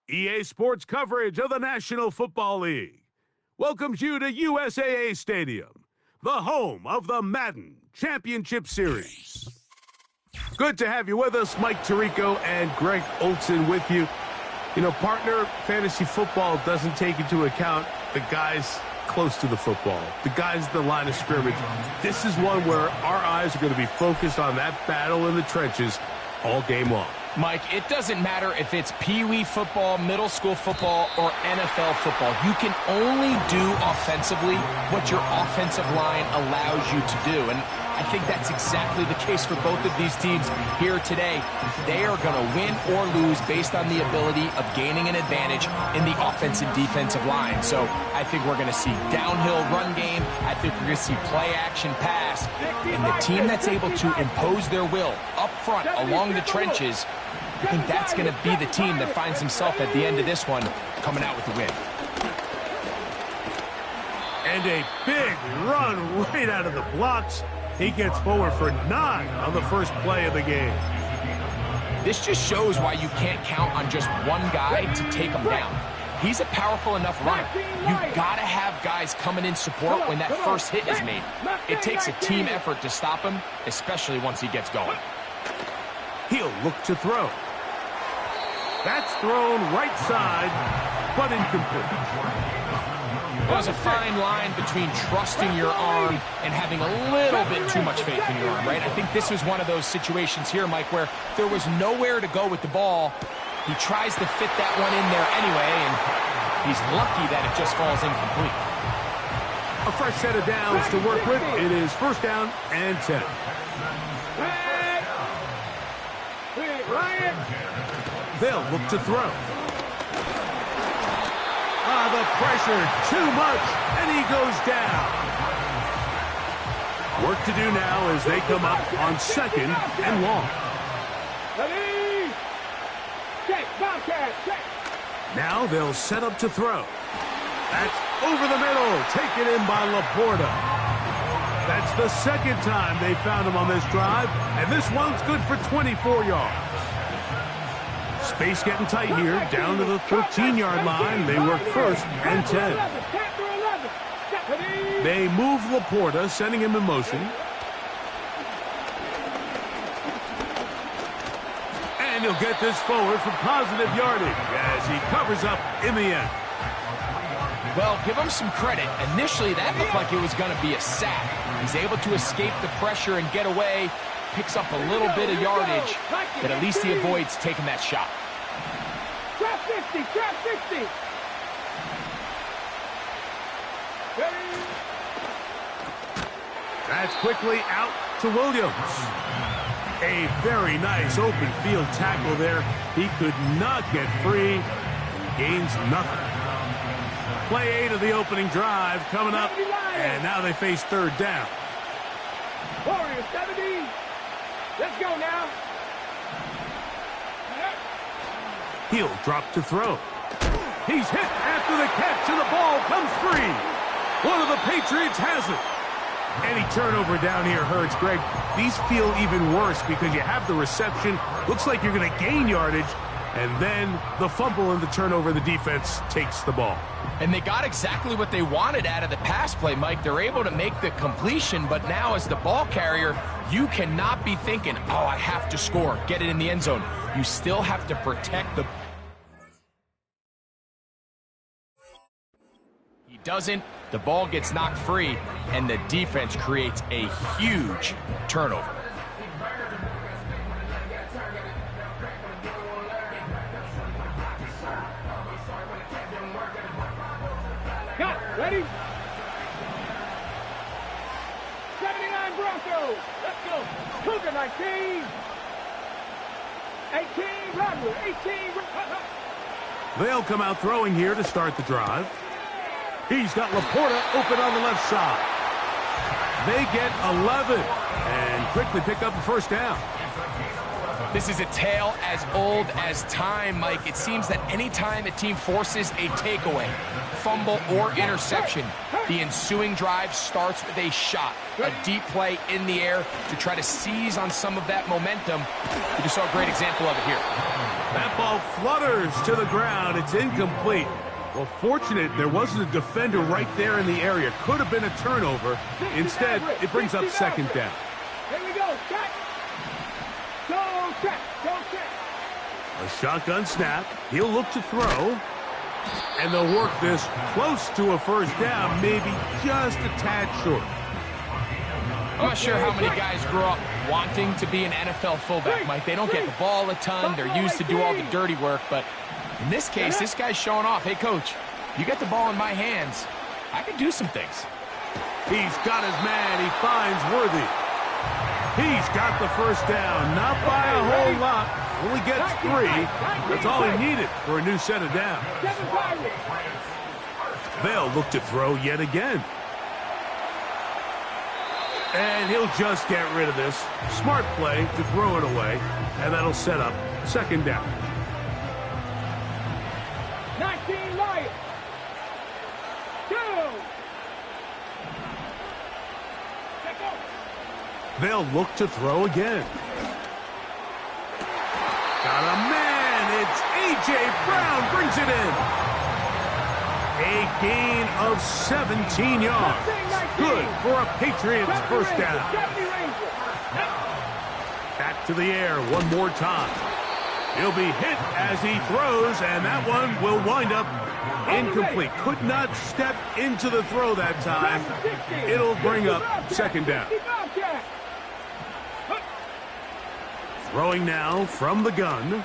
EA Sports coverage of the National Football League welcomes you to USAA Stadium, the home of the Madden Championship Series. Good to have you with us. Mike Tirico and Greg Olson with you. You know, partner, fantasy football doesn't take into account the guys close to the football, the guys at the line of scrimmage. This is one where our eyes are going to be focused on that battle in the trenches all game long. Mike, it doesn't matter if it's Pee-wee football, middle school football, or NFL football. You can only do offensively what your offensive line allows you to do. And I think that's exactly the case for both of these teams here today. They are going to win or lose based on the ability of gaining an advantage in the offensive defensive line. So I think we're going to see downhill run game. I think we're going to see play action pass. And the team that's able to impose their will up front along the trenches, I think that's going to be the team that finds himself at the end of this one coming out with the win. And a big run right out of the blocks. He gets forward for 9 on the first play of the game. This just shows why you can't count on just one guy to take him down. He's a powerful enough runner. You've got to have guys coming in support when that first hit is made. It takes a team effort to stop him, especially once he gets going. He'll look to throw. That's thrown right side, but incomplete. There's a fine line between trusting your arm and having a little bit too much faith in your arm, right? I think this was one of those situations here, Mike, where there was nowhere to go with the ball. He tries to fit that one in there anyway, and he's lucky that it just falls incomplete. A fresh set of downs to work with. It is first down and 10. They'll look to throw. The pressure, too much, and he goes down. Work to do now as they come up on 2nd and long. Now they'll set up to throw. That's over the middle, taken in by Laporta. That's the second time they found him on this drive, and this one's good for 24 yards. Space getting tight here, down to the 13-yard line. They work first and 10. They move Laporta, sending him in motion. And he'll get this forward for positive yardage as he covers up in the end. Well, give him some credit. Initially, that looked like it was going to be a sack. He's able to escape the pressure and get away. Picks up a little bit of yardage, but at least he avoids taking that shot. Trap 50, trap 50. That's quickly out to Williams. A very nice open field tackle there. He could not get free and gains nothing. Play 8 of the opening drive coming up, and now they face third down. Warriors 70. Let's go now. He'll drop to throw. He's hit after the catch, and the ball comes free. One of the Patriots has it. Any turnover down here hurts, Greg. These feel even worse because you have the reception. Looks like you're going to gain yardage, and then the fumble and the turnover, the defense takes the ball. And they got exactly what they wanted out of the pass play, Mike. They're able to make the completion, but now as the ball carrier, you cannot be thinking, oh, I have to score, get it in the end zone. You still have to protect the... He doesn't, the ball gets knocked free, and the defense creates a huge turnover. Cut. Ready? 79 Broncos. Let's go. Cougar 19. 18 Rodwood. 18. They'll come out throwing here to start the drive. He's got Laporta open on the left side. They get 11 and quickly pick up a first down. This is a tale as old as time, Mike. It seems that any time a team forces a takeaway, fumble, or interception, the ensuing drive starts with a shot, a deep play in the air to try to seize on some of that momentum. You just saw a great example of it here. That ball flutters to the ground. It's incomplete. Well, fortunate there wasn't a defender right there in the area. Could have been a turnover. Instead, it brings up second down. Here we go. Check. Go check. Go check. A shotgun snap. He'll look to throw. And they'll work this close to a first down, maybe just a tad short. I'm not sure how many guys grow up wanting to be an NFL fullback, Mike. They don't get the ball a ton. They're used to do all the dirty work, but in this case, this guy's showing off. Hey, coach, you get the ball in my hands. I can do some things. He's got his man. He finds Worthy. He's got the first down. Not by a whole lot. Only gets 3. That's all he needed for a new set of downs. They'll look to throw yet again. And he'll just get rid of this. Smart play to throw it away. And that'll set up second down. 19 Lions. 2. They'll look to throw again. Got a man. It's A.J. Brown brings it in. A gain of 17 yards. Good for a Patriots first down. Back to the air one more time. He'll be hit as he throws, and that one will wind up incomplete. Could not step into the throw that time. It'll bring up second down. Throwing now from the gun.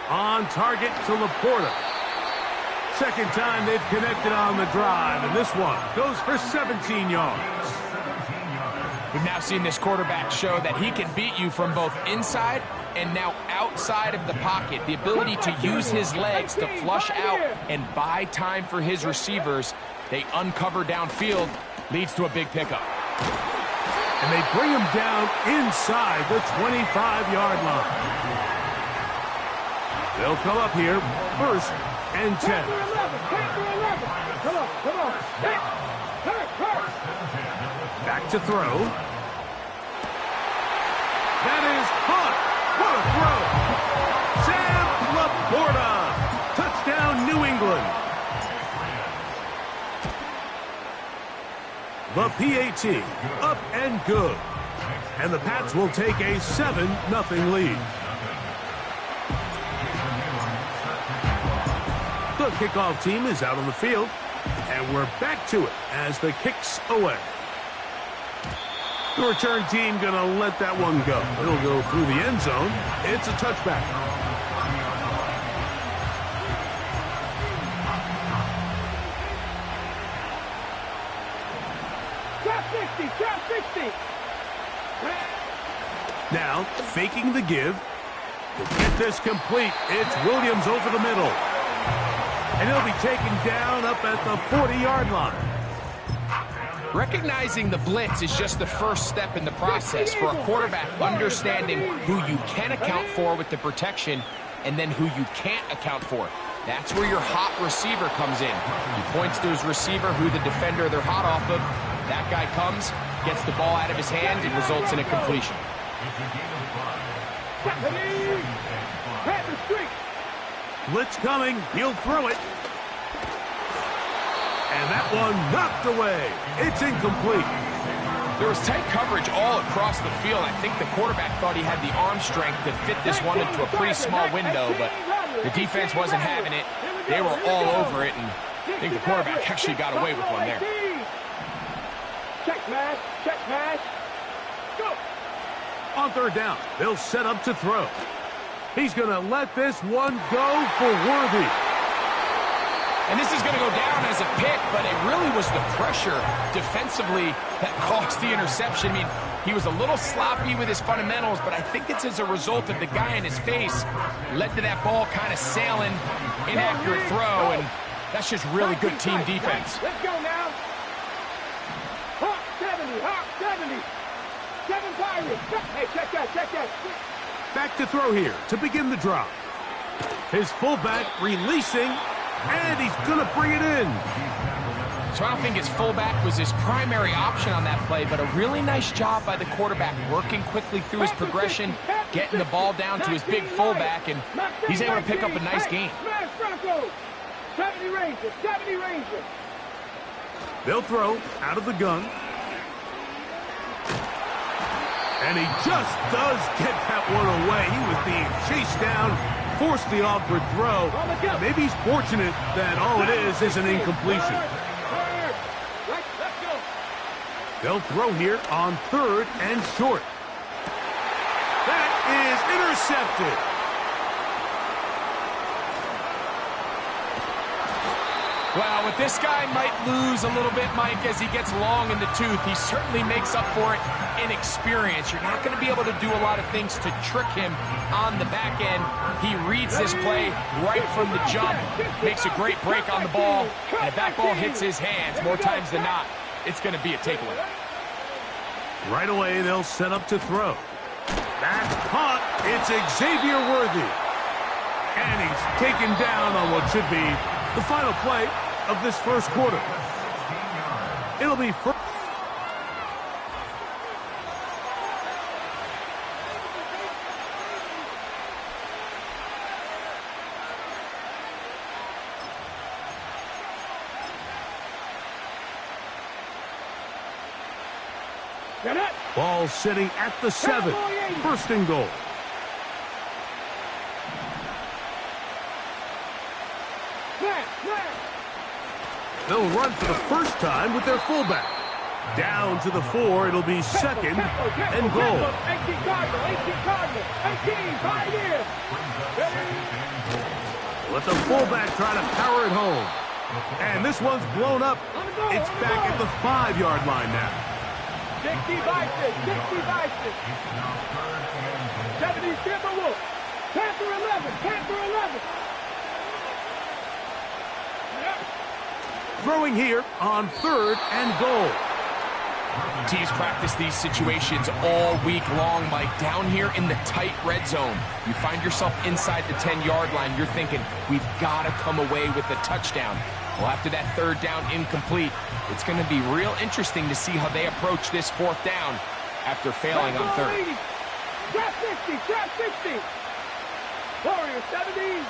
On target to Laporta. Second time they've connected on the drive, and this one goes for 17 yards. We've now seen this quarterback show that he can beat you from both inside and now outside of the pocket. The ability to use his legs to flush out and buy time for his receivers. They uncover downfield, leads to a big pickup. And they bring him down inside the 25-yard line. They'll come up here, first and 10. Come on. Back to throw. That is caught. What a throw. Sam Laporta. Touchdown, New England. The PAT up and good. And the Pats will take a 7-0 lead. The kickoff team is out on the field, and we're back to it as the kick's away. The return team going to let that one go. It'll go through the end zone. It's a touchback. trap 60. Now, faking the give. To get this complete, it's Williams over the middle. And he'll be taken down up at the 40-yard line. Recognizing the blitz is just the first step in the process for a quarterback understanding who you can account for with the protection and then who you can't account for. That's where your hot receiver comes in. He points to his receiver who the defender they're hot off of. That guy comes, gets the ball out of his hand, and results in a completion. Blitz coming. He'll throw it. And that one knocked away. It's incomplete. There was tight coverage all across the field. I think the quarterback thought he had the arm strength to fit this one into a pretty small window, but the defense wasn't having it. They were all over it, and I think the quarterback actually got away with one there. Check pass, go. On third down, they'll set up to throw. He's going to let this one go for Worthy. And this is going to go down as a pick, but it really was the pressure defensively that caused the interception. I mean, he was a little sloppy with his fundamentals, but I think it's as a result of the guy in his face led to that ball kind of sailing, inaccurate throw, and that's just really good team defense. Let's go now. Hawk 70. 7 Pirates. Hey, check that. Back to throw here to begin the drop. His fullback releasing, and he's going to bring it in. So I don't think his fullback was his primary option on that play, but a really nice job by the quarterback working quickly through his progression, getting the ball down to his big fullback, and he's able to pick up a nice gain. 70 Rangers. They'll throw out of the gun. And he just does get that one away. He was being chased down, forced the awkward throw. Maybe he's fortunate that all it is an incompletion. They'll throw here on third and short. That is intercepted. Well, with this guy might lose a little bit, Mike, as he gets long in the tooth. He certainly makes up for it in experience. You're not going to be able to do a lot of things to trick him on the back end. He reads this play right from the jump, makes a great break on the ball, and if that ball hits his hands more times than not, it's going to be a takeaway. Right away, they'll set up to throw. That's caught. It's Xavier Worthy. And he's taken down on what should be the final play of this first quarter. It'll be first. Ball sitting at the 7. First and goal. They'll run for the first time with their fullback. Down to the 4, it'll be second and goal. Let the fullback try to power it home. And this one's blown up. It's back at the 5-yard line now. 60 Vikings. 70 Timberwolves. Panther 11. Throwing here on third and goal. Teams practice these situations all week long, Mike. Down here in the tight red zone, you find yourself inside the 10-yard line. You're thinking, we've got to come away with a touchdown. Well, after that third down incomplete, it's going to be real interesting to see how they approach this fourth down after failing on third. Trap 60. Warriors 70.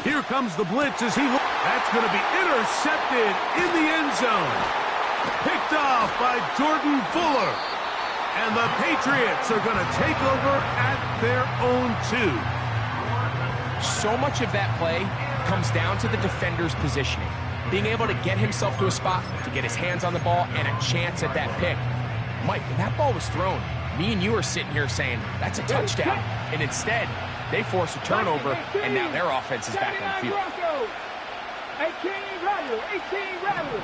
Here comes the blitz as he looks. That's going to be intercepted in the end zone. Picked off by Jordan Fuller. And the Patriots are going to take over at their own 2. So much of that play comes down to the defender's positioning. Being able to get himself to a spot, to get his hands on the ball, and a chance at that pick. Mike, when that ball was thrown, me and you are sitting here saying, that's a touchdown. And instead, they force a turnover, and now their offense is back on the field. 18 Rattler.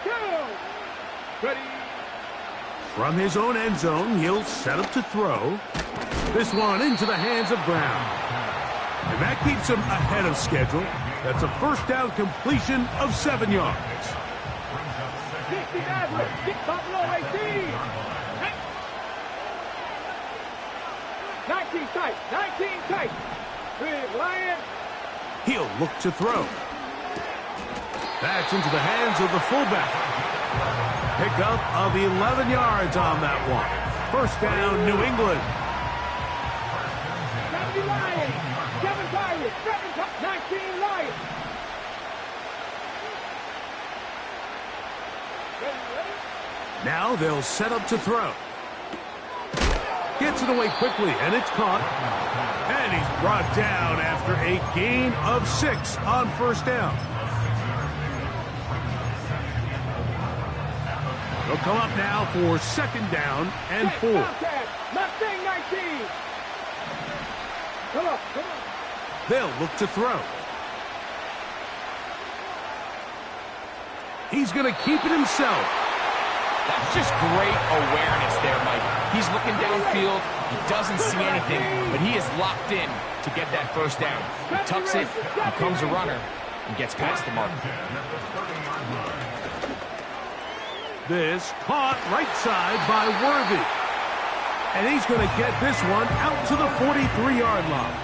2. Ready. From his own end zone, he'll set up to throw. This one into the hands of Brown. And that keeps him ahead of schedule. That's a first down completion of 7 yards. 60 average. Get Buffalo 18. 19 tight. 19 tight. Big Lion. He'll look to throw. That's into the hands of the fullback. Pickup of 11 yards on that one. First down, New England. 70 Lions. 7 Pirates. 19 Lions. Now they'll set up to throw. Gets it away quickly, and it's caught. And he's brought down after a gain of 6 on first down. They'll come up now for second down and 4. Mustang 19. Come on. They'll look to throw. He's going to keep it himself. That's just great awareness there, Mike. He's looking downfield. He doesn't see anything, but he is locked in to get that first down. He tucks it, becomes a runner, and gets past the mark. This caught right side by Worthy. And he's going to get this one out to the 43-yard line.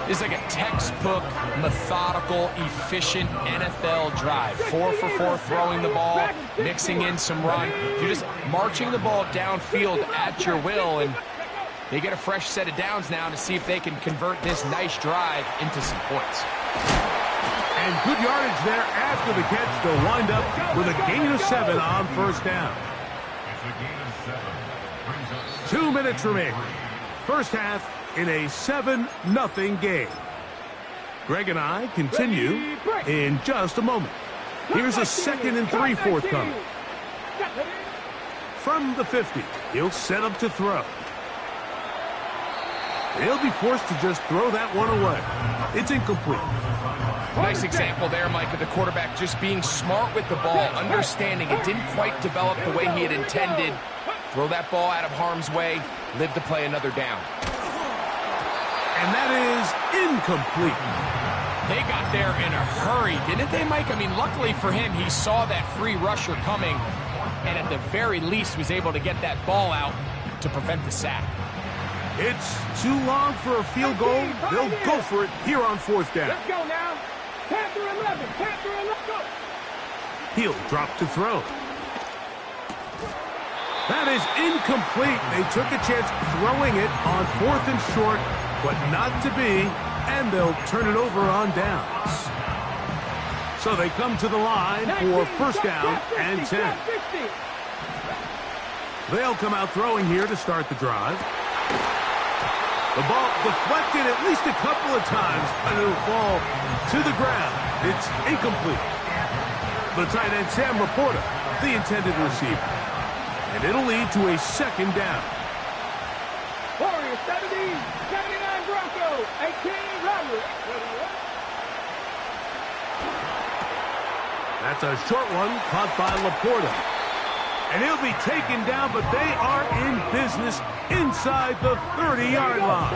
It's like a textbook, methodical, efficient NFL drive. 4 for 4 throwing the ball, mixing in some run. You're just marching the ball downfield at your will, and they get a fresh set of downs now to see if they can convert this nice drive into some points. And good yardage there after the catch to wind up with a gain of 7 on first down. 2 minutes remaining. First half in a 7-0 game. Greg and I continue in just a moment. Here's a 2nd and 3 forthcoming. From the 50, he'll set up to throw. He'll be forced to just throw that one away. It's incomplete. Nice example there, Mike, of the quarterback just being smart with the ball, understanding it didn't quite develop the way he had intended. Throw that ball out of harm's way, live to play another down. And that is incomplete. They got there in a hurry, didn't they, Mike? I mean, luckily for him, he saw that free rusher coming, and at the very least was able to get that ball out to prevent the sack. It's too long for a field goal. They'll go for it here on fourth down. Let's go now. Panther 11. Panther 11. Go. He'll drop to throw. That is incomplete. They took a chance throwing it on 4th and short, but not to be, and they'll turn it over on downs. So they come to the line for first down and 10. They'll come out throwing here to start the drive. The ball deflected at least a couple of times, and it'll fall to the ground. It's incomplete. The tight end, Sam Laporta, the intended receiver. And it'll lead to a second down. Warriors 70, 79 Broncos, 18 Robert. That's a short one caught by Laporta. And he'll be taken down, but they are in business inside the 30-yard line.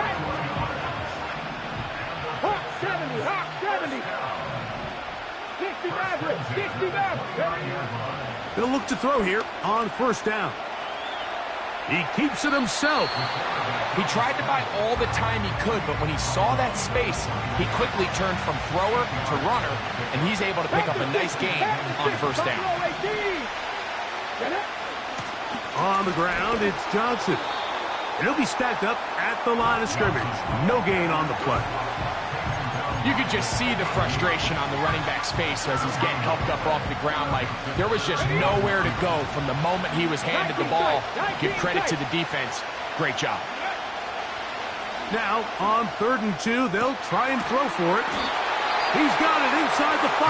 Hawk 70, Hawk 70. 60 Maverick, 60 Maverick. They'll look to throw here on first down. He keeps it himself. He tried to buy all the time he could, but when he saw that space, he quickly turned from thrower to runner, and he's able to pick up a nice gain on first down. On the ground, it's Johnson. And he'll be stacked up at the line of scrimmage. No gain on the play. You could just see the frustration on the running back's face as he's getting helped up off the ground. Like, there was just nowhere to go from the moment he was handed the ball. Give credit to the defense. Great job. Now, on 3rd and 2, they'll try and throw for it. He's got it inside the 5.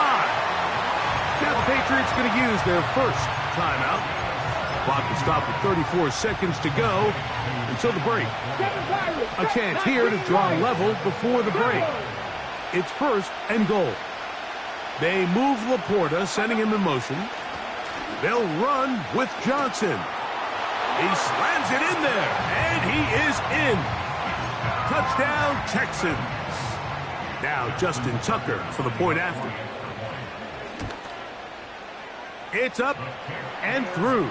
Now the Patriots going to use their first timeout. Clock will stop with 34 seconds to go until the break. A chance here to draw level before the break. It's 1st and goal. They move Laporta, sending him in motion. They'll run with Johnson. He slams it in there, and he is in. Touchdown, Texans. Now Justin Tucker for the point after. It's up and through.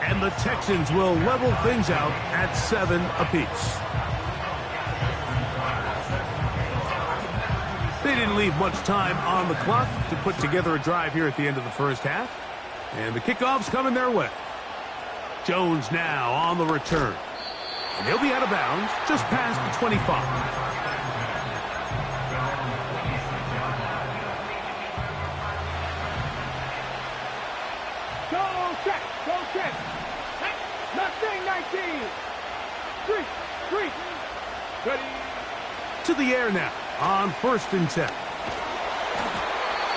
And the Texans will level things out at 7 apiece. They didn't leave much time on the clock to put together a drive here at the end of the first half. And the kickoff's coming their way. Jones now on the return. And he'll be out of bounds just past the 25. To the air now on 1st and 10.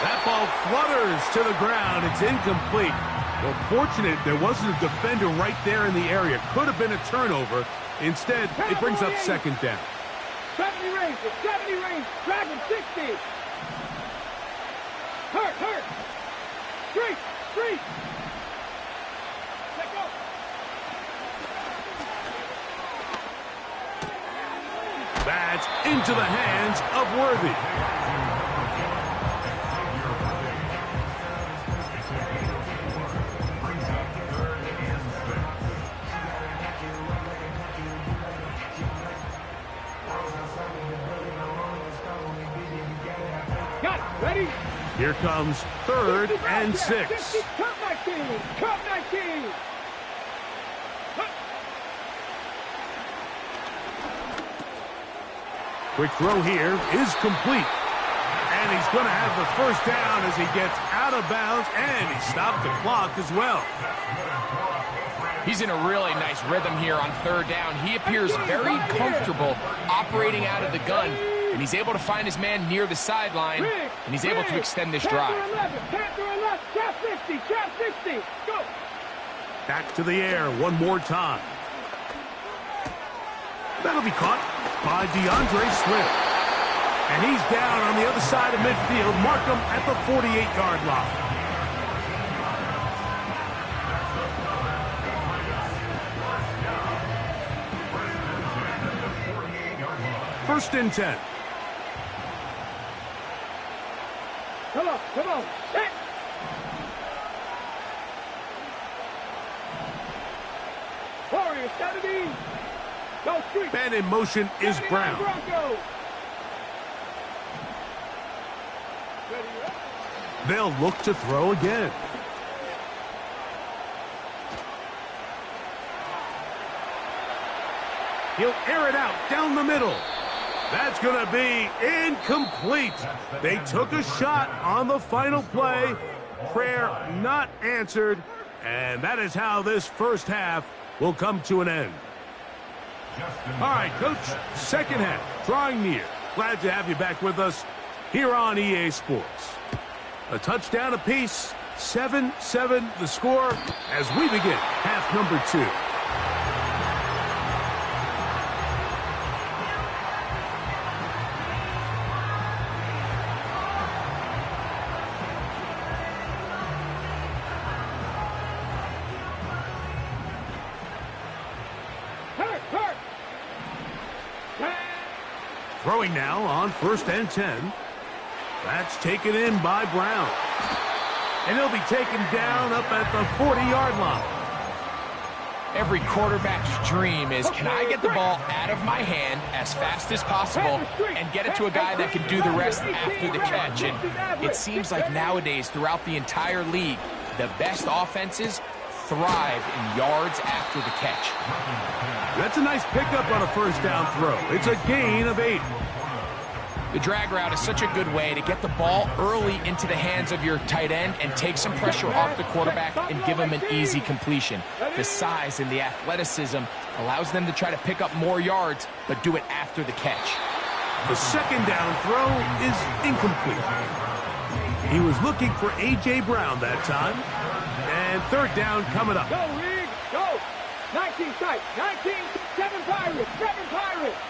That ball flutters to the ground. It's incomplete. Well, fortunate there wasn't a defender right there in the area. Could have been a turnover. Instead, it brings up 2nd down. 70 range, 70 range, driving 60. Hurt. Street. Let go. That's into the hands of Worthy. Got it. Ready? Here comes 3rd and 6. Cut 19. Quick throw here is complete. And he's going to have the 1st down as he gets out of bounds, and he stopped the clock as well. He's in a really nice rhythm here on 3rd down. He appears very comfortable operating out of the gun, and he's able to find his man near the sideline, and he's able to extend this drive. Go. Back to the air one more time. That'll be caught by DeAndre Swift. And he's down on the other side of midfield. Mark him at the 48-yard line. First and 10. Come on. Hit. Warriors, 70. Go street. Man in motion is Brown. They'll look to throw again. He'll air it out down the middle. That's going to be incomplete. They took a shot on the final play. Prayer not answered. And that is how this first half will come to an end. All right, Coach, second half, drawing near. Glad to have you back with us here on EA Sports. A touchdown apiece, 7-7 the score as we begin half number 2. Throwing now on 1st and 10. That's taken in by Brown. And he'll be taken down up at the 40-yard line. Every quarterback's dream is, can I get the ball out of my hand as fast as possible and get it to a guy that can do the rest after the catch? And it seems like nowadays, throughout the entire league, the best offenses thrive in yards after the catch. That's a nice pickup on a 1st down throw. It's a gain of 8. The drag route is such a good way to get the ball early into the hands of your tight end and take some pressure off the quarterback and give him an easy completion. The size and the athleticism allows them to try to pick up more yards, but do it after the catch. The 2nd down throw is incomplete. He was looking for A.J. Brown that time. And 3rd down coming up. Go, Reed, go. 19 tight, 19, 7 Pirates.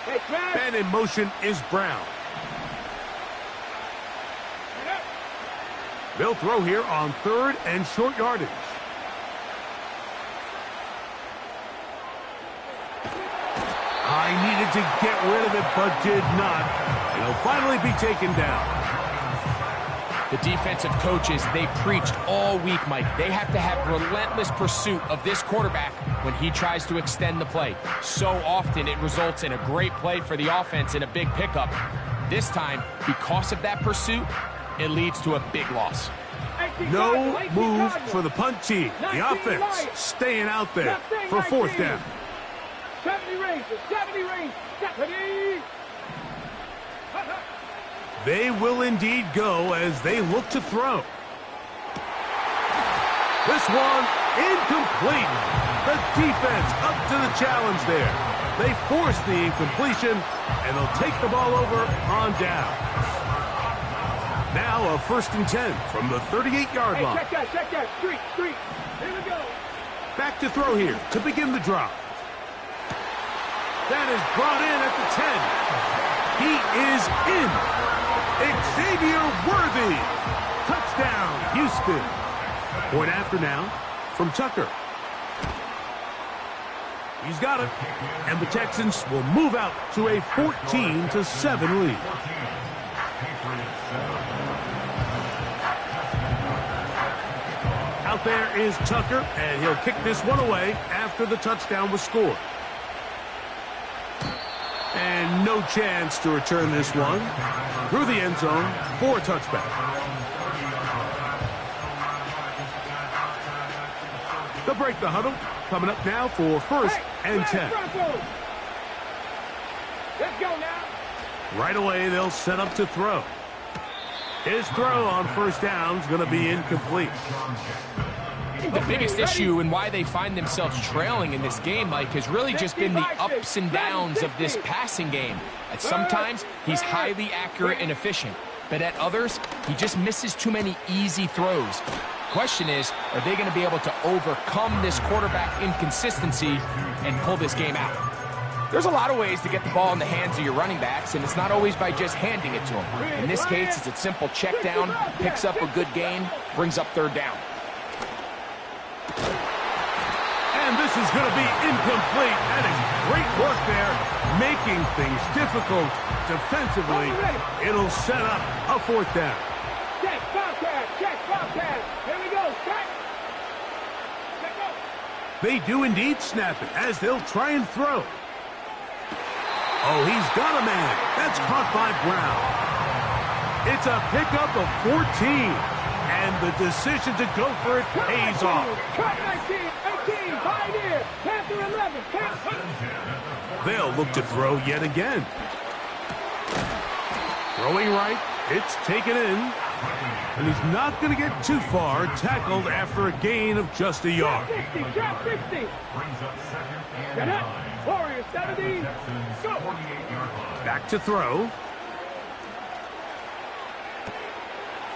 Hey, Man in motion is Brown. They'll throw here on 3rd and short yardage. I needed to get rid of it, but did not. And he'll finally be taken down. The defensive coaches, they preached all week, Mike. They have to have relentless pursuit of this quarterback when he tries to extend the play. So often it results in a great play for the offense and a big pickup. This time, because of that pursuit, it leads to a big loss. No move for the punt team. The offense staying out there for 4th down. 70 range, 70 range, 70. They will indeed go as they look to throw. This one incomplete. The defense up to the challenge there. They force the incompletion, and they'll take the ball over on down. Now a 1st and 10 from the 38-yard line. Check that, street. Here we go. Back to throw here to begin the drive. That is brought in at the 10. He is in. Xavier Worthy. Touchdown, Houston. A point after now from Tucker. He's got it. And the Texans will move out to a 14-7 lead. Out there is Tucker, and he'll kick this one away after the touchdown was scored. And no chance to return this one through the end zone for a touchback. They'll break the huddle. Coming up now for 1st and 10. Let's go now. Right away, they'll set up to throw. His throw on 1st down is going to be incomplete. The biggest issue and why they find themselves trailing in this game, Mike, has really just been the ups and downs of this passing game. At sometimes, he's highly accurate and efficient, but at others, he just misses too many easy throws. Question is, are they going to be able to overcome this quarterback inconsistency and pull this game out? There's a lot of ways to get the ball in the hands of your running backs, and it's not always by just handing it to them. In this case, it's a simple check down, picks up a good gain, brings up 3rd down. And this is going to be incomplete. That is great work there, making things difficult defensively. It'll set up a 4th down. Check, Bobcat. Here we go, check. Go. They do indeed snap it as they'll try and throw. Oh, he's got a man. That's caught by Brown. It's a pickup of 14. And the decision to go for it pays off. Cut 19, 18, Pioneer, Panther 11, Panther. They'll look to throw yet again. Throwing right, it's taken in. And he's not going to get too far, tackled after a gain of just a yard. Trap 60. Get up. Warriors 70. Go. Back to throw.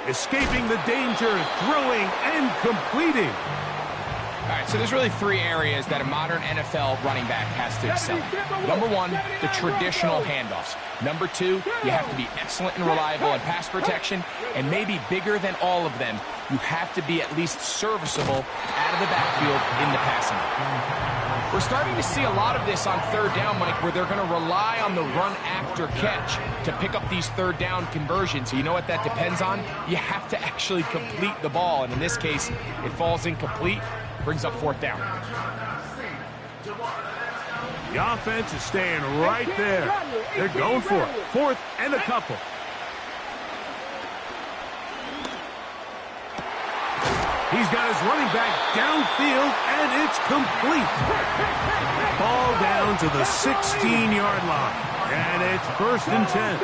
Escaping the danger, throwing and completing. All right, so there's really 3 areas that a modern NFL running back has to excel in. Number 1, the traditional handoffs. Number 2, you have to be excellent and reliable in pass protection. And maybe bigger than all of them, you have to be at least serviceable out of the backfield in the passing game. We're starting to see a lot of this on 3rd down, Mike, where they're going to rely on the run after catch to pick up these 3rd down conversions. So you know what that depends on? You have to actually complete the ball. And in this case, it falls incomplete, brings up 4th down. The offense is staying right there. They're going for it. 4th and a couple. He's got his running back downfield, and it's complete. Ball down to the 16-yard line, and it's 1st and 10.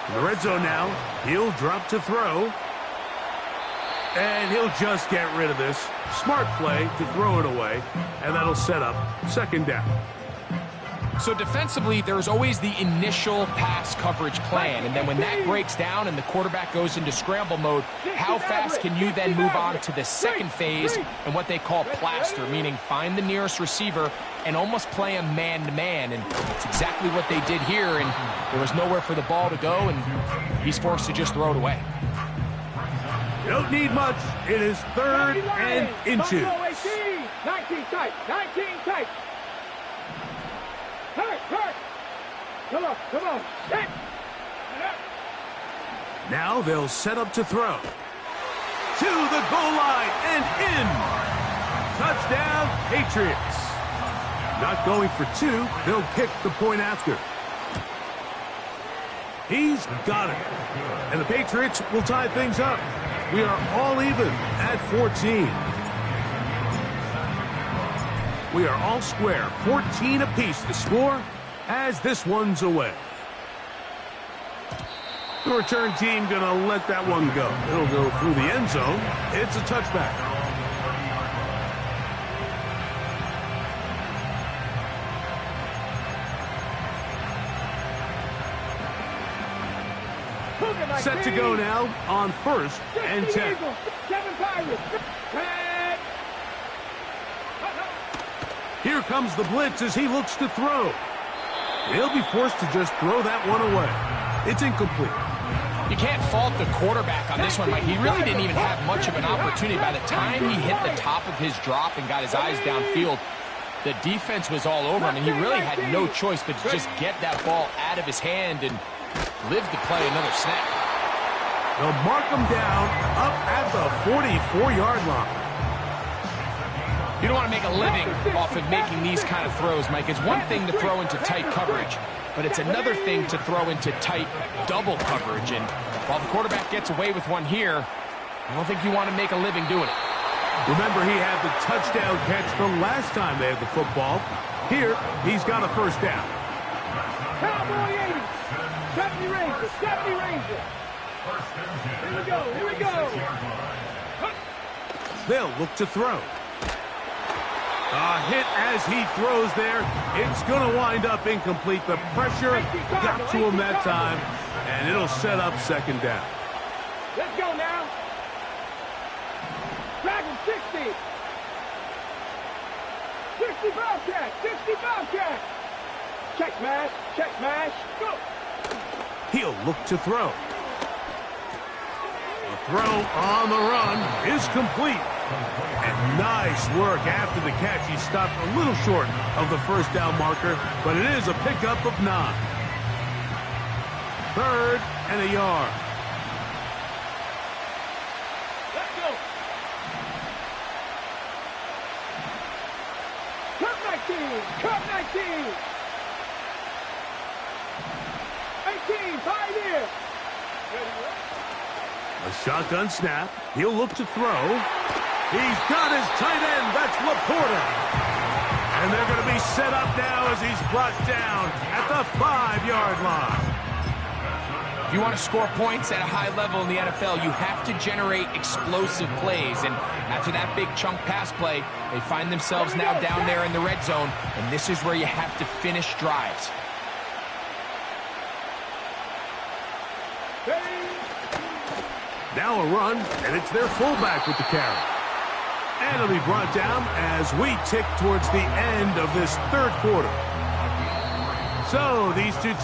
In the red zone now, he'll drop to throw, and he'll just get rid of this. Smart play to throw it away, and that'll set up 2nd down. So defensively, there's always the initial pass coverage plan, and then when that breaks down and the quarterback goes into scramble mode, how fast can you then move on to the 2nd phase and what they call plaster, meaning find the nearest receiver and almost play him man-to-man, and it's exactly what they did here, and there was nowhere for the ball to go, and he's forced to just throw it away. Don't need much. It is 3rd and inches. 19 tight. 19 tight. Hurt. Come on. Set. Now they'll set up to throw. To the goal line and in. Touchdown, Patriots. Not going for 2. They'll kick the point after. He's got it. And the Patriots will tie things up. We are all even at 14. We are all square. 14 apiece the score as this one's away. The return team going to let that one go. It'll go through the end zone. It's a touchback. Set to go now on 1st and 10. 7 Pirates. Here comes the blitz as he looks to throw. He'll be forced to just throw that one away. It's incomplete. You can't fault the quarterback on this one, Mike. He really didn't even have much of an opportunity. By the time he hit the top of his drop and got his eyes downfield, the defense was all over him, and he really had no choice but to just get that ball out of his hand and live to play another snap. They'll mark him down up at the 44-yard line. You don't want to make a living off of making these kind of throws, Mike. It's one thing to throw into tight coverage, but it's another thing to throw into tight double coverage. And while the quarterback gets away with one here, I don't think you want to make a living doing it. Remember, he had the touchdown catch the last time they had the football. Here, he's got a first down. Cowboy 80. 70 Rangers. 70 Rangers. Here we go. They'll look to throw. A hit as he throws there. It's going to wind up incomplete. The pressure got to him that time, and it'll set up 2nd down. Let's go now. Dragon 60. 60 Bobcat. 60 Bobcat. Check mash. Go. He'll look to throw. The throw on the run is complete. And nice work after the catch. He stopped a little short of the first down marker, but it is a pickup of 9. 3rd and a yard. Let's go. Cut 19. 18, 5 here. A shotgun snap. He'll look to throw. He's got his tight end. That's Laporta. And they're going to be set up now as he's brought down at the 5-yard line. If you want to score points at a high level in the NFL, you have to generate explosive plays. And after that big chunk pass play, they find themselves now down there in the red zone. And this is where you have to finish drives. Now a run, and it's their fullback with the carry. And it'll be brought down as we tick towards the end of this 3rd quarter. So these two...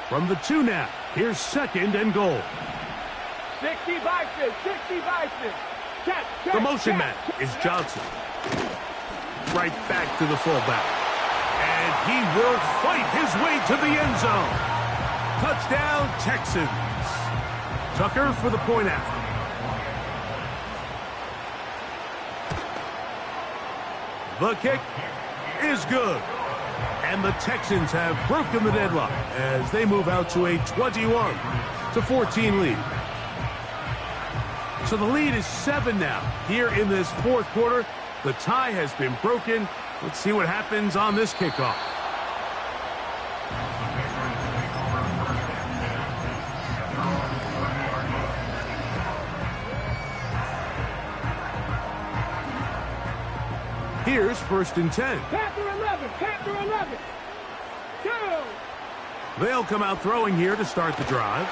From the 2 now, here's 2nd and goal. 60 Bison. Check. The motion man is Johnson. Right back to the fullback. And he will fight his way to the end zone. Touchdown, Texans. Tucker for the point after. The kick is good. And the Texans have broken the deadlock as they move out to a 21-14 lead. So the lead is 7 now. Here in this 4th quarter, the tie has been broken. Let's see what happens on this kickoff. Here's 1st and 10. Panther 11. 2. They'll come out throwing here to start the drive.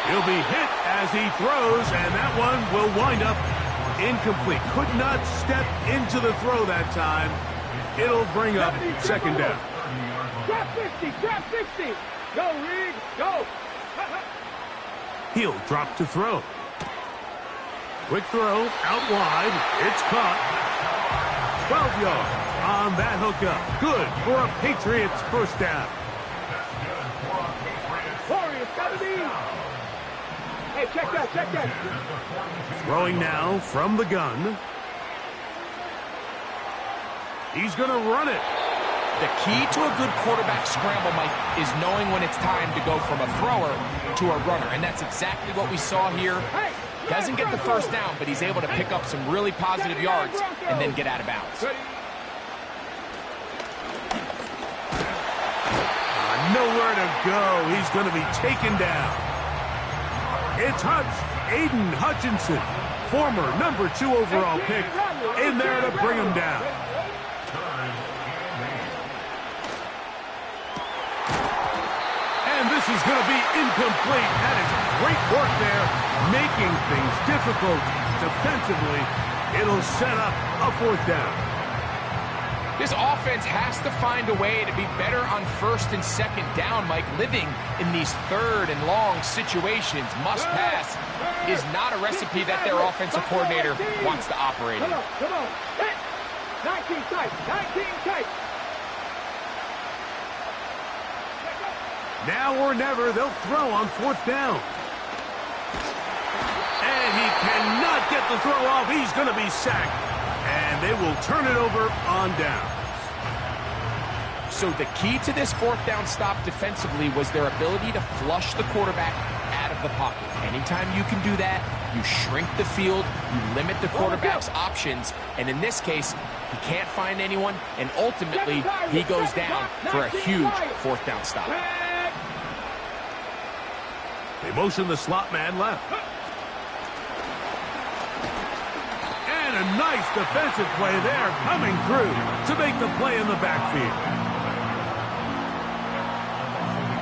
He'll be hit as he throws, and that one will wind up incomplete. Could not step into the throw that time. It'll bring up second down. Trap 50, trap 50. Go, Reed, go. He'll drop to throw. Quick throw, out wide. It's caught. 12 yards on that hookup. Good for a Patriots first down. Warriors, gotta be. Hey, check that, check that. Throwing now from the gun. He's going to run it. The key to a good quarterback scramble, Mike, is knowing when it's time to go from a thrower to a runner. And that's exactly what we saw here. Doesn't get the first down, but he's able to pick up some really positive yards and then get out of bounds. Nowhere to go. He's going to be taken down. It's Aiden Hutchinson, former number 2 overall pick, in there to bring him down. And this is going to be incomplete. That is great work there, making things difficult defensively. It'll set up a fourth down. This offense has to find a way to be better on first and second down, Mike. Living in these third and long situations, must pass, is not a recipe that their offensive coordinator wants to operate in. Come on, hit. 19 tight, 19 tight. Now or never, they'll throw on fourth down. And he cannot get the throw off. He's going to be sacked. And they will turn it over on down. So the key to this fourth down stop defensively was their ability to flush the quarterback out of the pocket. Anytime you can do that, you shrink the field, you limit the quarterback's options, and in this case, he can't find anyone, and ultimately, he goes down for a huge fourth down stop. They motion the slot man left. And a nice defensive play there coming through to make the play in the backfield.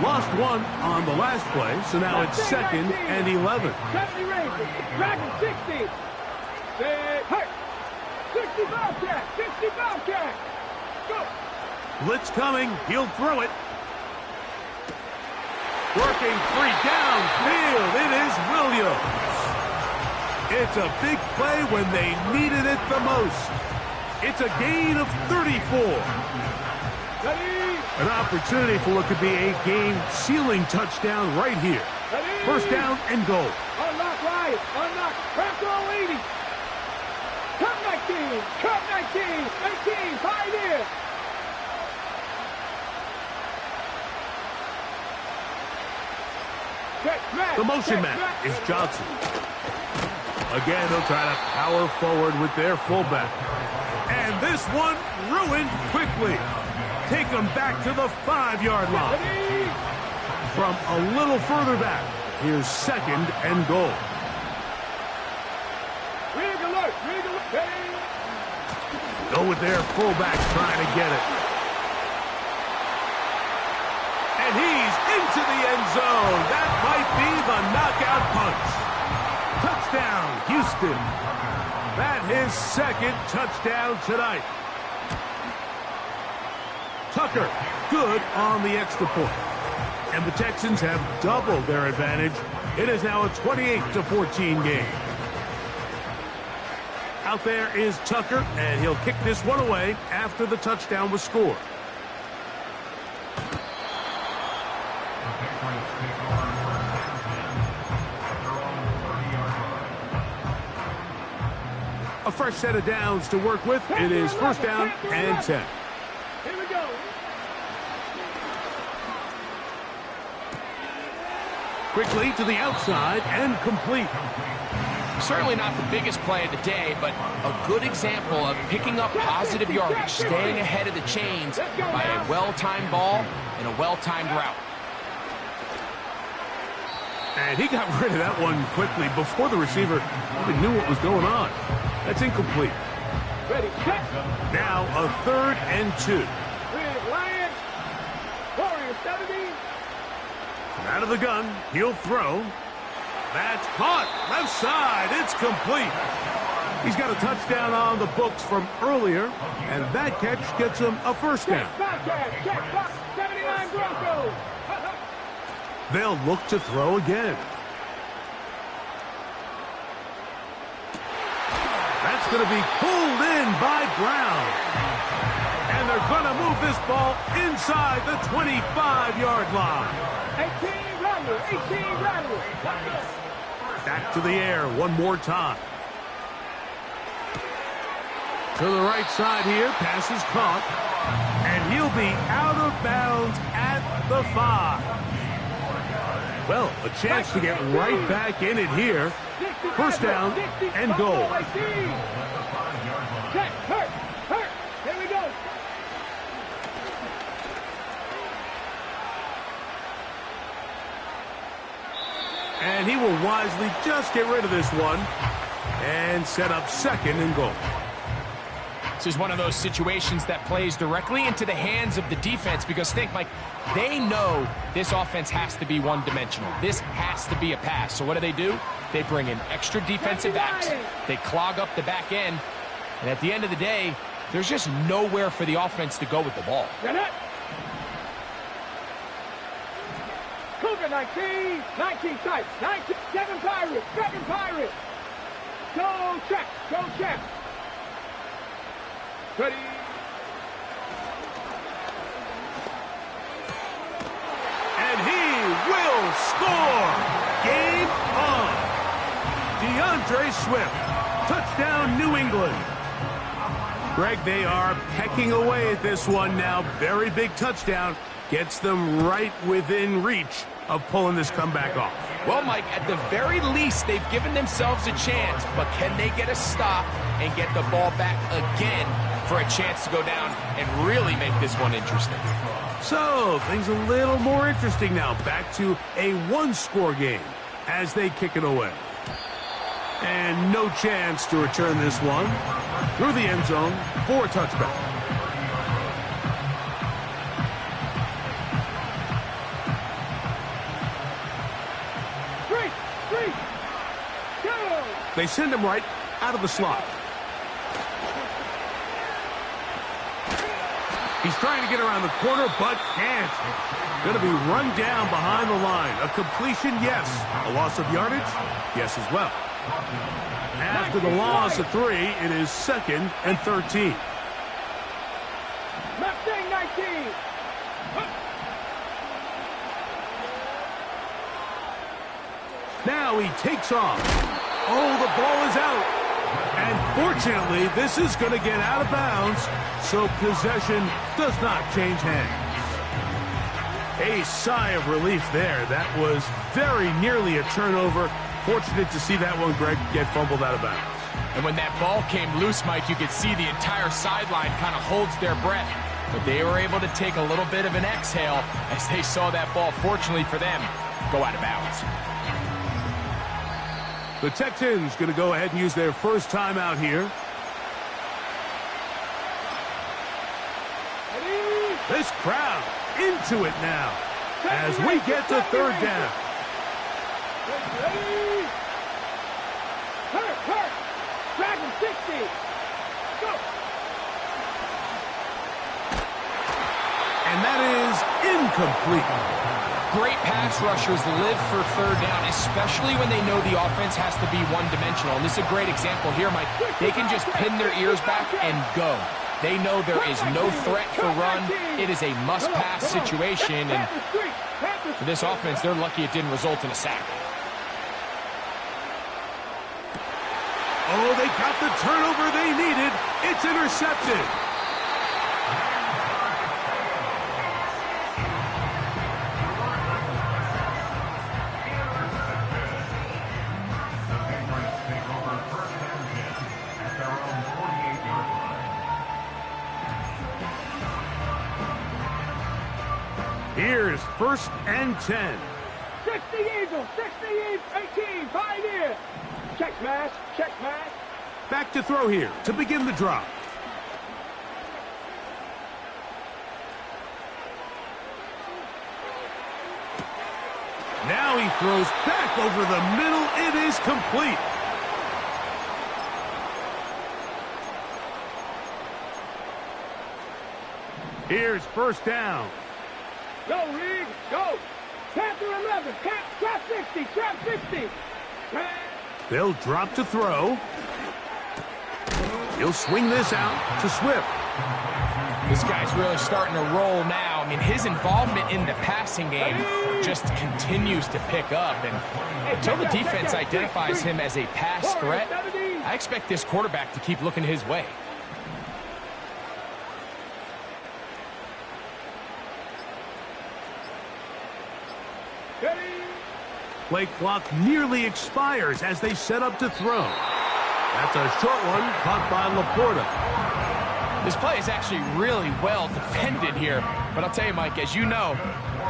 Lost one on the last play, so now it's 2nd and 11. 70 Rangers, Dragon 60. 60 Bobcat, 60 Bobcat. Go. Blitz coming, he'll throw it. Working free downfield, it is Williams. It's a big play when they needed it the most. It's a gain of 34. An opportunity for what could be a game-sealing touchdown right here. First down and goal. Unlock right, unlock, crack all 80. Cut 19, cut 19, 19, pioneer. The motion man is Johnson. Again, they'll try to power forward with their fullback. And this one ruined quickly. Take them back to the 5-yard line. From a little further back, here's 2nd and goal. Go with their fullback trying to get it. And he's into the end zone. That might be the knockout punch. Touchdown, Houston. That's his 2nd touchdown tonight. Tucker, good on the extra point. And the Texans have doubled their advantage. It is now a 28-14 game. Out there is Tucker, and he'll kick this one away after the touchdown was scored. A fresh set of downs to work with. It is first down and 10. Here we go. Quickly to the outside and complete. Certainly not the biggest play of the day, but a good example of picking up positive yardage, staying ahead of the chains by a well-timed ball and a well-timed route. And he got rid of that one quickly before the receiver even knew what was going on. That's incomplete. Ready, set. Now a 3rd and 2. Lions. Warriors. and 70. From out of the gun, he'll throw. That's caught. Left side. It's complete. He's got a touchdown on the books from earlier, and that catch gets him a first down. Check, box, 79 Broncos. They'll look to throw again. That's going to be pulled in by Brown. And they're going to move this ball inside the 25-yard line. 18 Rattler. Back to the air one more time. To the right side here, pass is caught. And he'll be out of bounds at the 5. Well, a chance to get right back in it here. First down and goal. Check, hurt. Here we go. And he will wisely just get rid of this one and set up second and goal. This is one of those situations that plays directly into the hands of the defense because think, Mike, they know this offense has to be one-dimensional. This has to be a pass. So what do? They bring in extra defensive backs. They clog up the back end. And at the end of the day, there's just nowhere for the offense to go with the ball. Cougar 19 tight, 7 Pirates. Go check. Ready. And he will score. Game on. DeAndre Swift. Touchdown, New England. Greg, they are pecking away at this one now. Very big touchdown. Gets them right within reach of pulling this comeback off. Well, Mike, at the very least, they've given themselves a chance, but can they get a stop and get the ball back again for a chance to go down and really make this one interesting? So, things a little more interesting now. Back to a one-score game as they kick it away. And no chance to return this one through the end zone for a touchback. They send him right out of the slot. He's trying to get around the corner, but can't. Going to be run down behind the line. A completion, yes. A loss of yardage, yes as well. After the loss of 3, it is 2nd and 13. Mustang 19. Now he takes off. Oh, the ball is out. And fortunately, this is going to get out of bounds, so possession does not change hands. A sigh of relief there. That was very nearly a turnover. Fortunate to see that one, Greg, get fumbled out of bounds. And when that ball came loose, Mike, you could see the entire sideline kind of holds their breath. But they were able to take a little bit of an exhale as they saw that ball, fortunately for them, go out of bounds. The Texans going to go ahead and use their first timeout here. This crowd into it now as we get to third down. Hurt. Dragon 60. Go. And that is incomplete. Great pass rushers live for third down, especially when they know the offense has to be one-dimensional. And this is a great example here, Mike. They can just pin their ears back and go. They know there is no threat for run. It is a must-pass situation. And for this offense, they're lucky it didn't result in a sack. Oh, they got the turnover they needed. It's intercepted. Here's 1st and 10. 60 Eagles, 18, 5 here. Check smash. Back to throw here to begin the drive. Now he throws back over the middle. It is complete. Here's first down. Go, Reed, go. Tap to 11, trap 60, trap 60. They'll drop to throw. He'll swing this out to Swift. This guy's really starting to roll now. I mean, his involvement in the passing game just continues to pick up. And until the defense identifies him as a pass threat, I expect this quarterback to keep looking his way. Play clock nearly expires as they set up to throw. That's a short one caught by Laporta. This play is actually really well defended here. But I'll tell you, Mike, as you know,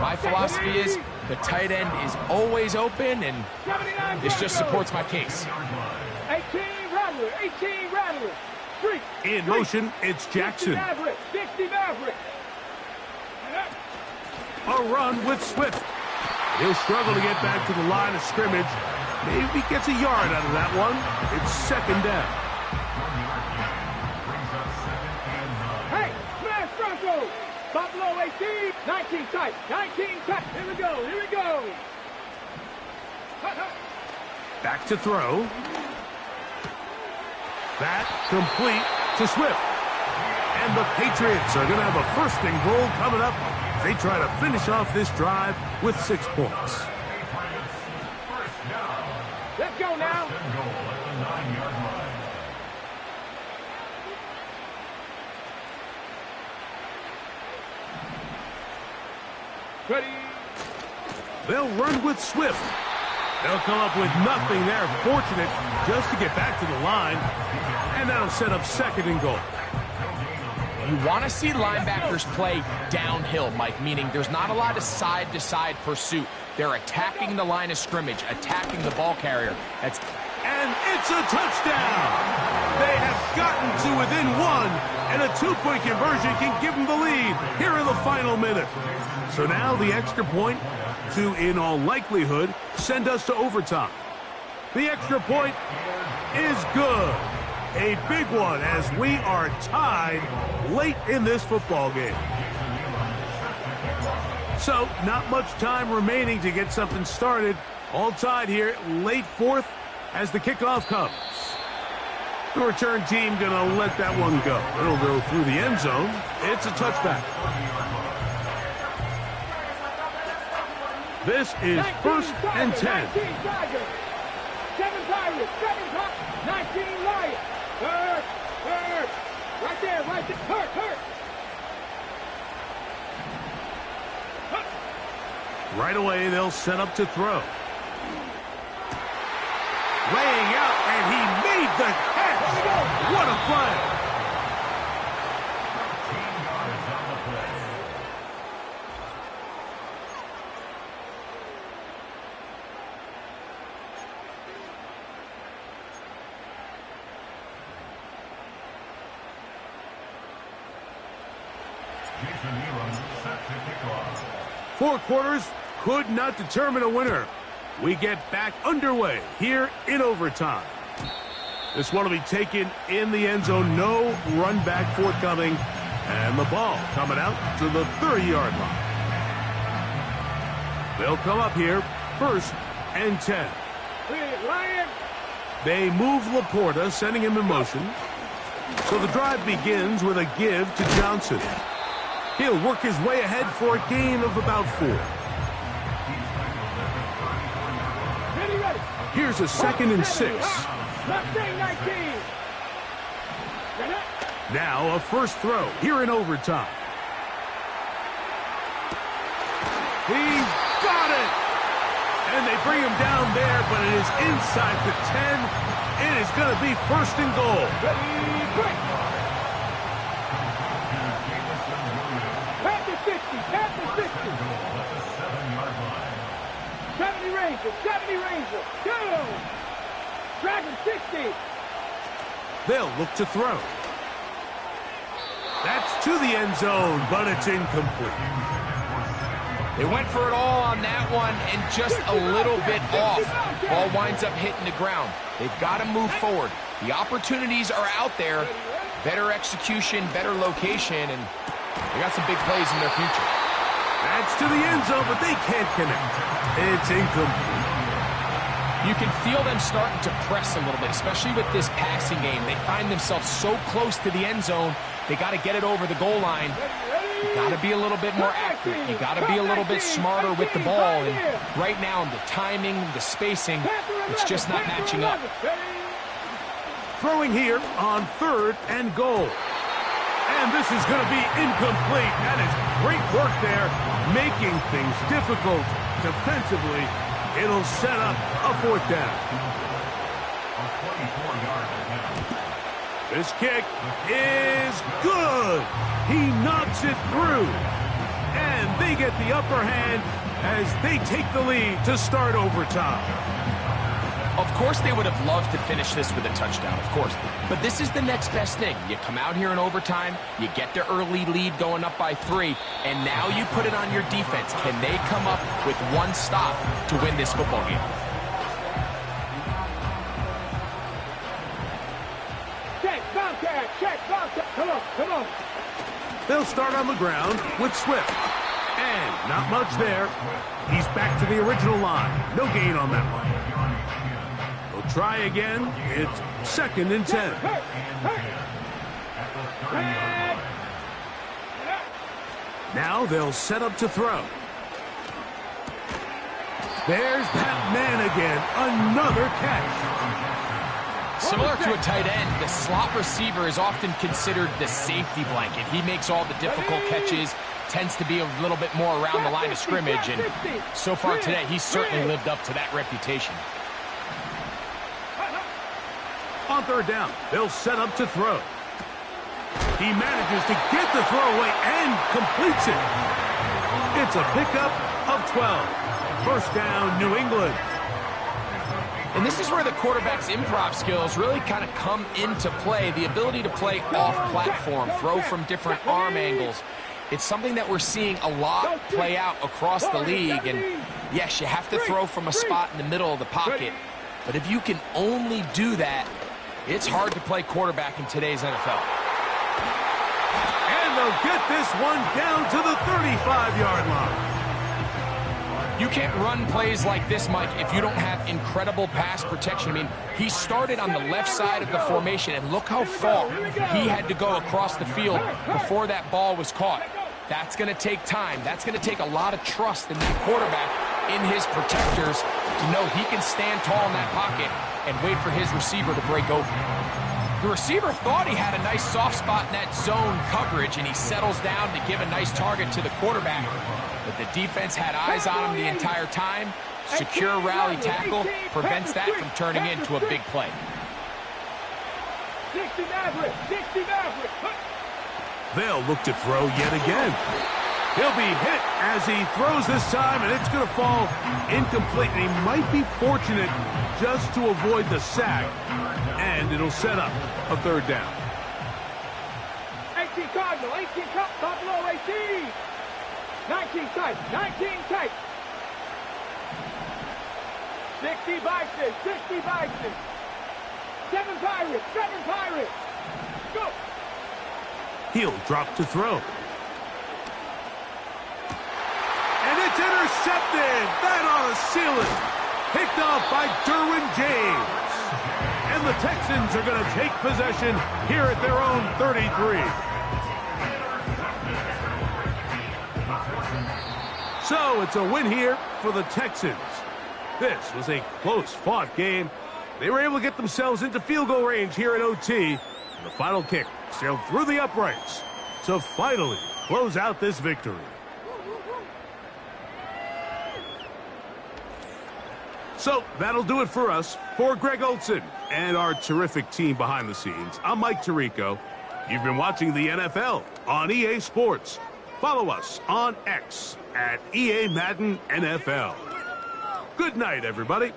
my philosophy is the tight end is always open, and this just supports my case. 18 Rattler, 18 Rattler. In motion, it's Jackson. 60 Maverick. A run with Swift. He'll struggle to get back to the line of scrimmage. Maybe gets a yard out of that one. It's second down. Hey, smash Bronco. Buffalo 18, 19 tight, 19 tight. Here we go, here we go. Back to throw. That complete to Swift. And the Patriots are going to have a first and goal coming up. They try to finish off this drive with 6 points. Let's go now. Ready. They'll run with Swift. They'll come up with nothing there. Fortunate just to get back to the line. And that'll set up second and goal. You want to see linebackers play downhill, Mike, meaning there's not a lot of side-to-side pursuit. They're attacking the line of scrimmage, attacking the ball carrier. And it's a touchdown! They have gotten to within one, and a 2-point conversion can give them the lead here in the final minute. So now the extra point to, in all likelihood, send us to overtime. The extra point is good. A big one as we are tied late in this football game. So, not much time remaining to get something started. All tied here, late fourth as the kickoff comes. The return team going to let that one go. It'll go through the end zone. It's a touchback. This is 1st and 10. 19 Tigers, 7 Pirates, 7 Pirates, 19 Lions. Hurt, hurt. Right there, hurt, hurt. Right away, they'll set up to throw. Laying out, and he made the catch. What a play. Four quarters could not determine a winner. We get back underway here in overtime. This one will be taken in the end zone. No run back forthcoming. And the ball coming out to the 30-yard line. They'll come up here 1st and 10. They move Laporta, sending him in motion. So the drive begins with a give to Johnson. He'll work his way ahead for a gain of about 4. Here's a 2nd and 6. Now a first throw here in overtime. He's got it! And they bring him down there, but it is inside the 10. It is going to be 1st and goal. At the 60. 70 Ranger. Go! Dragon 60. They'll look to throw. That's to the end zone, but it's incomplete. They went for it all on that one and just a little bit off. Ball winds up hitting the ground. They've got to move forward. The opportunities are out there. Better execution, better location, and they got some big plays in their future. That's to the end zone, but they can't connect. It's incomplete. You can feel them starting to press a little bit, especially with this passing game. They find themselves so close to the end zone, they got to get it over the goal line. You got to be a little bit more accurate. You got to be a little bit smarter with the ball. And right now, the timing, the spacing, it's just not matching up. Throwing here on 3rd and goal. And this is going to be incomplete. That is great work there, making things difficult defensively. It'll set up a 4th down. This kick is good. He knocks it through. And they get the upper hand as they take the lead to start overtime. Of course they would have loved to finish this with a touchdown, of course. But this is the next best thing. You come out here in overtime, you get the early lead going up by 3, and now you put it on your defense. Can they come up with one stop to win this football game? Check, contact, check, contact. Come on, come on. They'll start on the ground with Swift. And not much there. He's back to the original line. No gain on that one. They'll try again. It's 2nd and 10. Now they'll set up to throw. There's that man again. Another catch. Similar to a tight end, the slot receiver is often considered the safety blanket. He makes all the difficult catches, tends to be a little bit more around the line of scrimmage, and so far today, he's certainly lived up to that reputation. On 3rd down, they'll set up to throw. He manages to get the throw away and completes it. It's a pickup of 12. 1st down, New England. And this is where the quarterback's improv skills really kind of come into play. The ability to play off-platform, throw from different arm angles. It's something that we're seeing a lot play out across the league. And yes, you have to throw from a spot in the middle of the pocket. But if you can only do that, it's hard to play quarterback in today's NFL. And they'll get this one down to the 35-yard line. You can't run plays like this, Mike, if you don't have incredible pass protection. I mean, he started on the left side of the formation, and look how far he had to go across the field before that ball was caught. That's going to take time. That's going to take a lot of trust in that quarterback, in his protectors, to know he can stand tall in that pocket and wait for his receiver to break open. The receiver thought he had a nice soft spot in that zone coverage, and he settles down to give a nice target to the quarterback. But the defense had eyes on him the entire time. Secure rally tackle prevents that from turning into a big play. 60 Maverick, 60 Maverick. They'll look to throw yet again. He'll be hit as he throws this time, and it's going to fall incomplete. And he might be fortunate just to avoid the sack, and it'll set up a 3rd down. 18 Cardinal, 18 Buffalo, 18. 19 tight, 19 tight. 60 Vikings, 60 Vikings. 7 Pirates, 7 Pirates. Go. He'll drop to throw. And it's intercepted. That ought to seal it. Picked off by Derwin James. And the Texans are going to take possession here at their own 33. So it's a win here for the Texans. This was a close-fought game. They were able to get themselves into field goal range here at OT. And the final kick sailed through the uprights to finally close out this victory. So that'll do it for us. For Greg Olson and our terrific team behind the scenes, I'm Mike Tirico. You've been watching the NFL on EA Sports. Follow us on X at EA Madden NFL. Good night, everybody.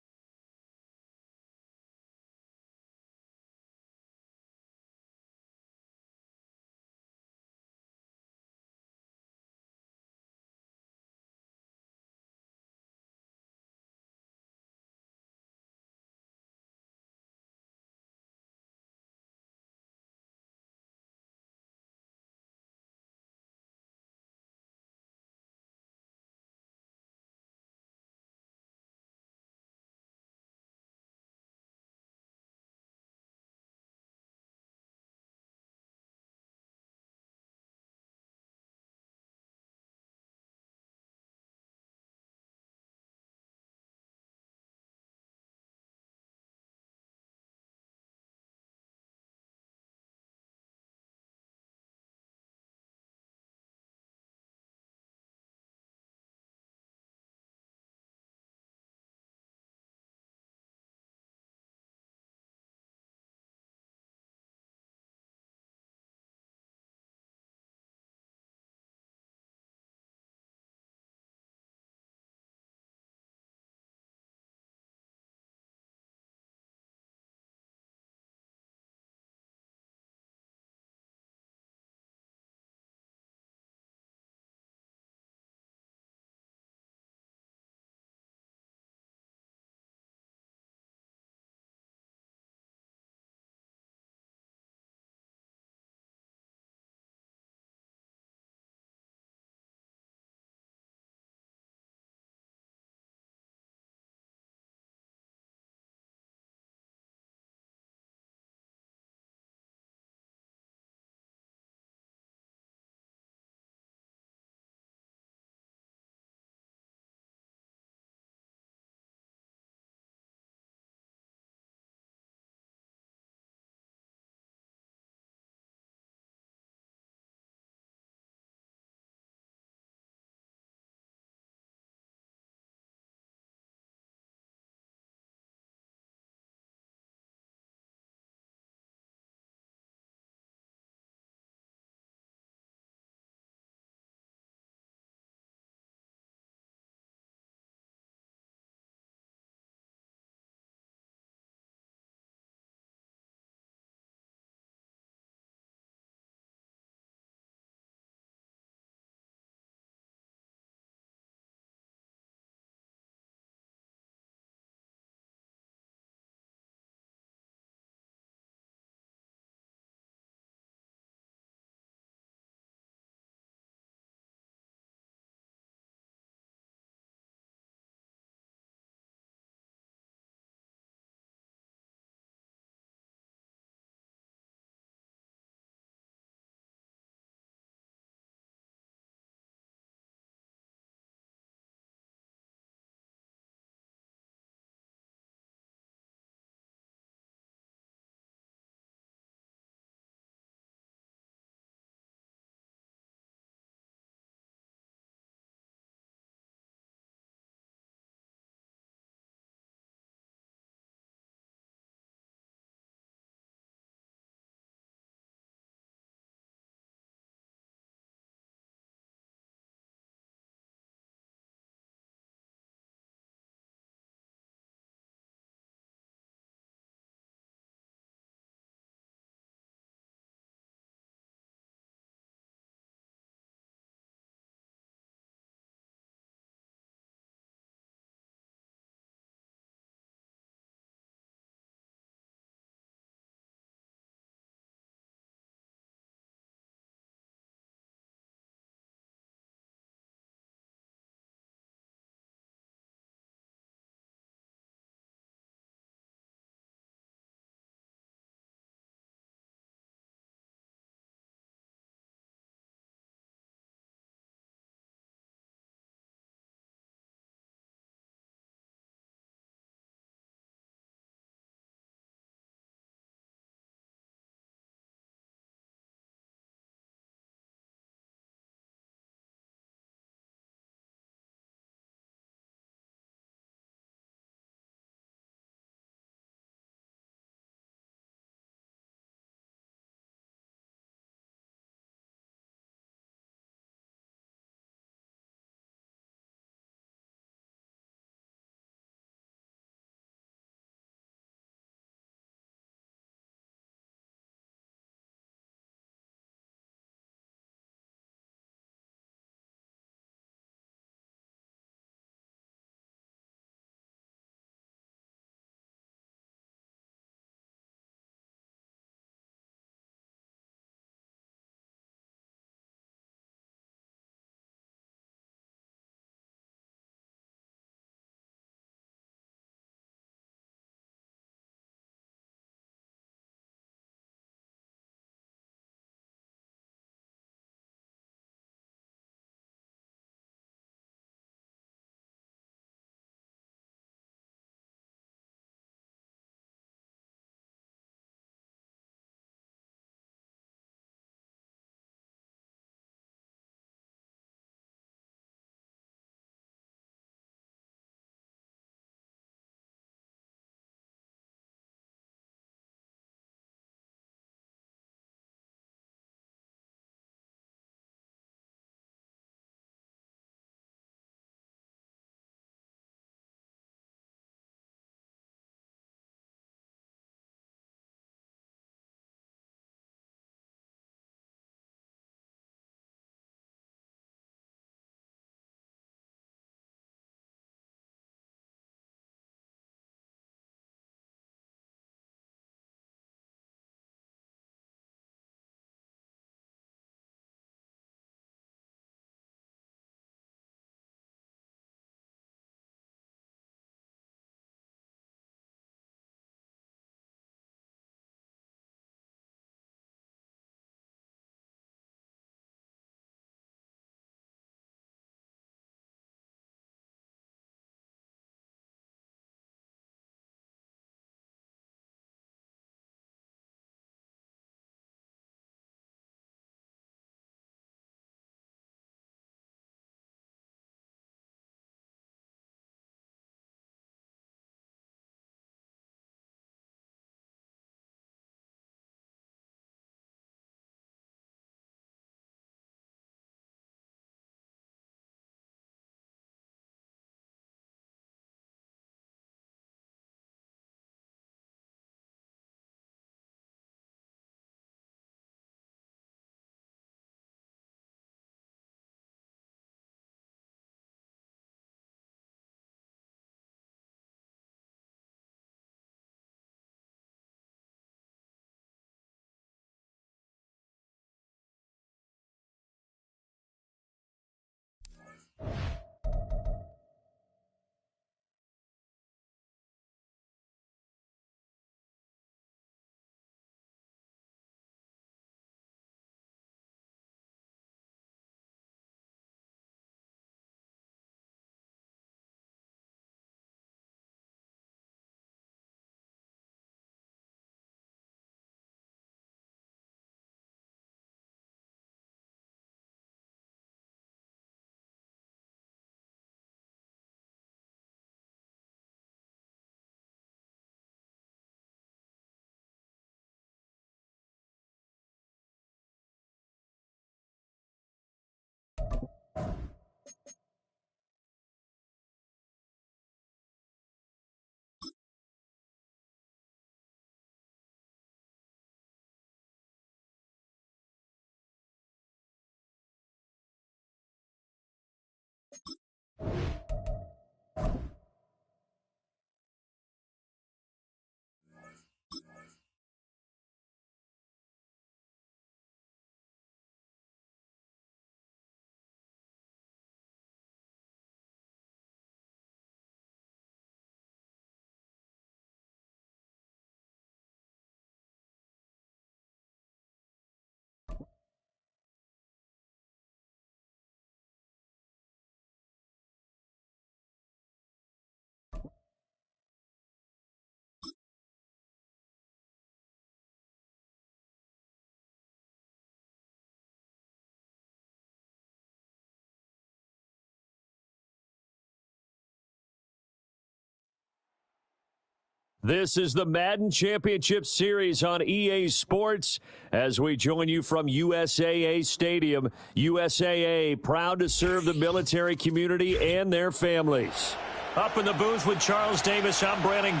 This is the Madden Championship Series on EA Sports as we join you from USAA Stadium. USAA proud to serve the military community and their families. Up in the booth with Charles Davis, I'm Brandon Gaudin.